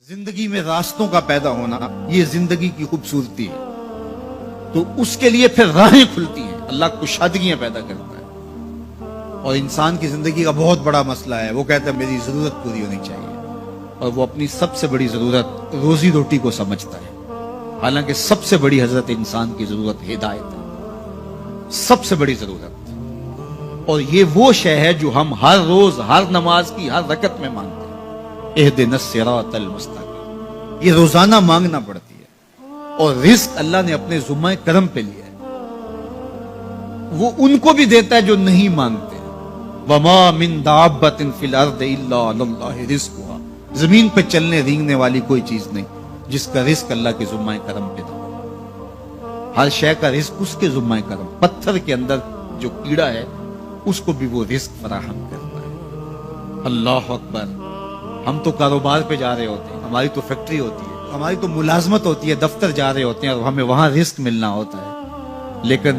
जिंदगी में रास्तों का पैदा होना ये जिंदगी की खूबसूरती है। तो उसके लिए फिर राहें खुलती हैं। अल्लाह कुशादगियां पैदा करता है। और इंसान की जिंदगी का बहुत बड़ा मसला है, वो कहता है मेरी जरूरत पूरी होनी चाहिए, और वो अपनी सबसे बड़ी जरूरत रोजी रोटी को समझता है। हालांकि सबसे बड़ी हजरत इंसान की जरूरत हिदायत है, सबसे बड़ी जरूरत। और ये वो शय है जो हम हर रोज हर नमाज की हर रकत में मांगते हैं, एहदिनस सिरातल मुस्तकीम। ये रोजाना मांगना पड़ती है। और रिस्क अल्लाह ने अपने जुम्मे करम पे लिया है, वो उनको भी देता है जो नहीं मांगते। वमा मिन दाब्बतिन फिल अर्द इल्ला अल्लाह रिज़्कुहा। जमीन पे चलने रेंगने वाली कोई चीज नहीं जिसका रिस्क अल्लाह के जुम्मे करम पे था। हर शय का रिस्क उसके जुम्मे करम। पत्थर के अंदर जो कीड़ा है उसको भी वो रिस्क फराहम करता है। अल्लाह अकबर। हम तो कारोबार पे जा रहे होते हैं, हमारी तो फैक्ट्री होती है, हमारी तो मुलाजमत होती है, दफ्तर जा रहे होते हैं और हमें वहां रिस्क मिलना होता है। लेकिन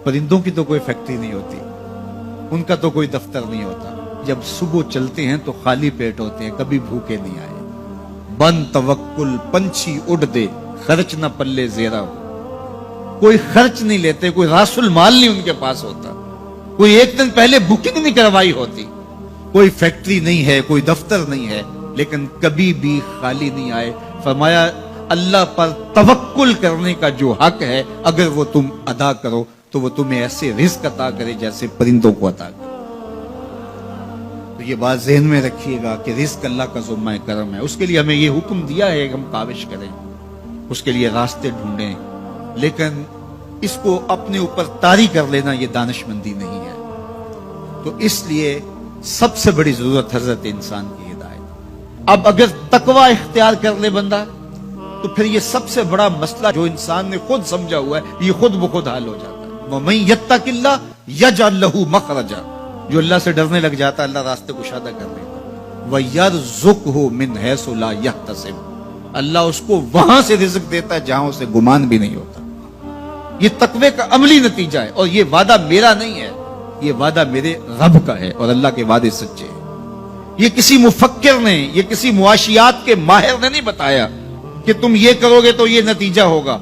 परिंदों की तो कोई फैक्ट्री नहीं होती, उनका तो कोई दफ्तर नहीं होता। जब सुबह चलते हैं तो खाली पेट होते हैं, कभी भूखे नहीं आए। बन तवक्कुल पंछी उड़ दे, खर्च न पल्ले जेरा हो। कोई खर्च नहीं लेते, कोई रासुल माल नहीं उनके पास होता, कोई एक दिन पहले बुकिंग नहीं करवाई होती। कोई फैक्ट्री नहीं है, कोई दफ्तर नहीं है, लेकिन कभी भी खाली नहीं आए। फरमाया अल्लाह पर तवक्कुल करने का जो हक है अगर वो तुम अदा करो तो वो तुम्हें ऐसे रिस्क अता करे जैसे परिंदों को अता करे। तो ये बात ज़हन में रखिएगा कि रिस्क अल्लाह का जुम्मा करम है। उसके लिए हमें ये हुक्म दिया है कि हम काविश करें, उसके लिए रास्ते ढूंढें, लेकिन इसको अपने ऊपर तारी कर लेना ये दानिशमंदी नहीं है। तो इसलिए सबसे बड़ी जरूरत हजरत इंसान की हिदायत। अब अगर तकवा इख्तियार कर ले बंदा तो फिर ये सबसे बड़ा मसला जो इंसान ने खुद समझा हुआ है ये खुद ब खुद हाल हो जाता है। वमन यत्तकिल्लाह यजअल लहू मखरजा। जो अल्लाह से डरने लग जाता है अल्लाह रास्ते कुशादा कर देता। वयरज़ुकहु मिन हैसु ला यहतसिब। अल्लाह उसको वहां से रिज़्क देता है जहां उसे गुमान भी नहीं होता। ये तकवे का अमली नतीजा है। और ये वादा मेरा नहीं है, ये वादा मेरे रब का है, और अल्लाह के वादे सच्चे हैं। ये किसी मुफक्किर ने, ये किसी मुआशियात के माहिर ने नहीं बताया कि तुम ये करोगे तो ये नतीजा होगा।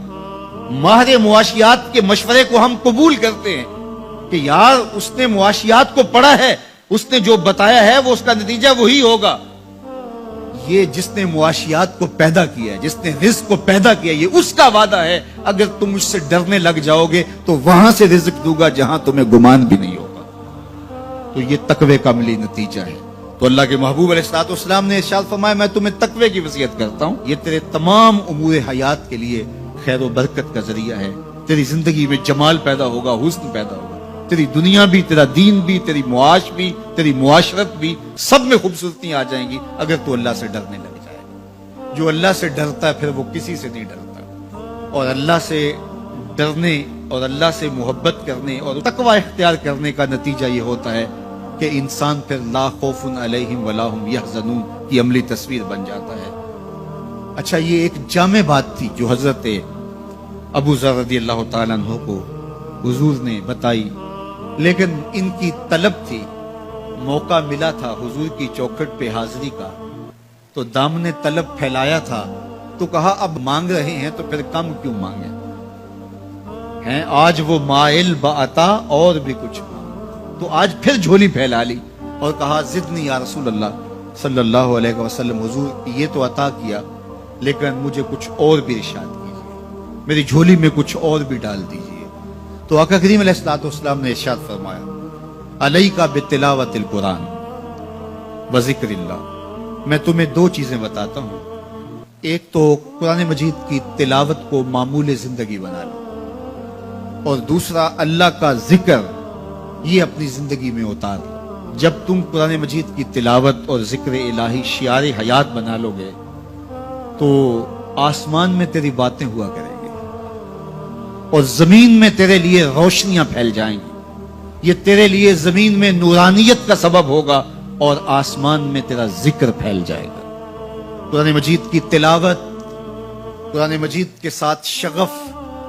माहिर मुआशियात के मशवरे को हम कबूल करते हैं कि यार उसने मुआशियात को पढ़ा है, उसने जो बताया है वो उसका नतीजा वही होगा। ये जिसने मुआशियात को पैदा किया है, जिसने रिज़्क को पैदा किया, ये उसका वादा है। अगर तुम मुझसे डरने लग जाओगे तो वहां से रिज़्क दूंगा जहां तुम्हें गुमान भी नहीं होगा। तो ये तकवे का अमली नतीजा है। तो अल्लाह के महबूब अलैहिस्सलाम ने इरशाद फरमाया मैं तुम्हें तकवे की वसीयत करता हूं, ये तेरे तमाम उमूर हयात के लिए खैर व बरकत का जरिया है। तेरी जिंदगी में जमाल पैदा होगा, हुस्न पैदा होगा, तेरी दुनिया भी, तेरा दीन भी, तेरी मुआश भी, तेरी मुआशरत भी, सब में खूबसूरतियां आ जाएंगी अगर तू अल्लाह से डरने लग जाए। जो अल्लाह से डरता है फिर वो किसी से नहीं डरता। और अल्लाह से डरने और अल्लाह से मोहब्बत करने और तकवा इख्तियार करने का नतीजा ये होता है कि इंसान फिर ला खौफुन अलैहिम वला हुम यहज़नून की अमली तस्वीर बन जाता है। अच्छा, ये एक जामे बात थी जो हजरत अबू ज़र रज़ियल्लाहु ताला अन्हु को हुजूर ने बताई, लेकिन इनकी तलब थी, मौका मिला था हुजूर की चौखट पे हाजिरी का, तो दामने तलब फैलाया था। तो कहा अब मांग रहे हैं तो फिर कम क्यों मांगे हैं। आज वो माइल बाता और भी कुछ मांग। तो आज फिर झोली फैला ली और कहा जिदनी या रसूल अल्लाह सल्लल्लाहु अलैहि वसल्लम, हुजूर ये तो अता किया लेकिन मुझे कुछ और भी इरशाद कीजिए, मेरी झोली में कुछ और भी डाल दीजिए। तो आका करीम अलैहिस्सलाम ने इरशाद फरमाया अलैका बितिलावतिल कुरान व ज़िक्रिल्लाह। मैं तुम्हें दो चीजें बताता हूं, एक तो कुरान मजीद की तिलावत को मामूल जिंदगी बना लो, और दूसरा अल्लाह का जिक्र ये अपनी जिंदगी में उतार लो। जब तुम कुरान मजीद की तिलावत और जिक्र इलाही शियार हयात बना लोगे तो आसमान में तेरी बातें हुआ करेंगे और जमीन में तेरे लिए रोशनियां फैल जाएंगी। ये तेरे लिए जमीन में नूरानियत का सबब होगा और आसमान में तेरा जिक्र फैल जाएगा। कुरान मजीद की तिलावत, कुरान मजीद के साथ शगफ